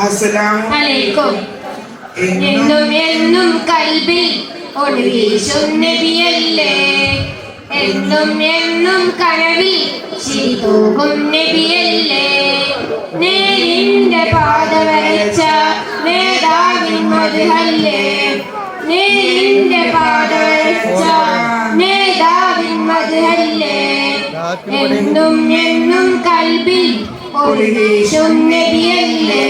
അസ്സലാമലൈക്കും. എന്നും എന്നും കൽബിൽ ഒളിവീശും നബിയല്ലേ, എന്നും എന്നും കനവിൽ ചിരി തൂകും നബിയല്ലേ, നേരിന്റെ പാത വരച്ച നേതാവിൻ മദ്ഹല്ലേ, നേരിന്റെ പാത വരച്ച നേതാവിൻ മദ്ഹല്ലേ, എന്നും എന്നും കൽബിൽ ഒളിവീശും നബിയല്ലേ,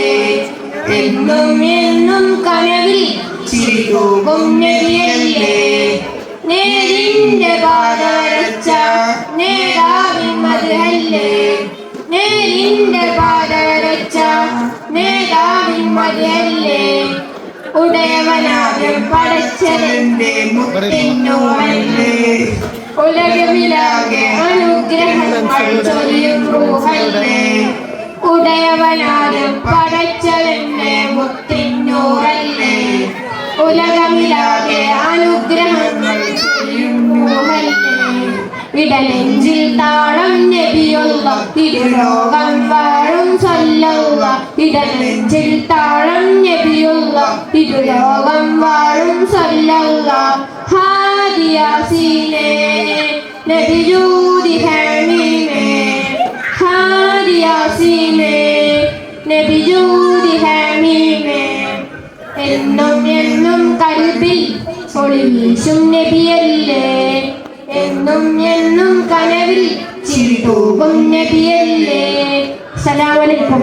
എന്നും എന്നും കനവിൽ ചിരി തൂകും നബിയല്ലേ, നേരിന്റെ പാത വരച്ച നേതാവിൻ മദ്ഹല്ലേ, നേരിന്റെ പാത വരച്ച നേതാവിൻ മദ്ഹല്ലേ, ഉടയവനാകും പടച്ചവന്റെ മുത്തിന്നൂറല്ലേ, ഉലകമിലാകെ അനുഗ്രഹങ്ങൾ ചൊരിയും റൂഹല്ലേ, ഉടയവനാകും പടച്ചവന്റെ മുത്തിന്നൂറല്ലേ, ഉലകമിലാകെ അനുഗ്രഹങ്ങൾ ചൊരിയും റൂഹല്ലേ, ഇടനെഞ്ചിൽ താളം നബിയുള്ള ഇരുലോകം വാഴും സല്ലല്ല, ഇടനെഞ്ചിൽ താളം നബിയുള്ള ഇരുലോകം വാഴും സല്ലല്ല, ഹാദിയാസീനേ നബിജൂദി ഹമീമേ, ഹാദിയാസീനേ നബിജൂദി ഹമീമേ, എന്നും എന്നും കൽബിൽ ഒളിവീശും നബിയല്ലേ, എന്നും എന്നും കനവിൽ ചിരി തൂകും നബിയല്ലേ. അസ്സലാമു അലൈക്കും.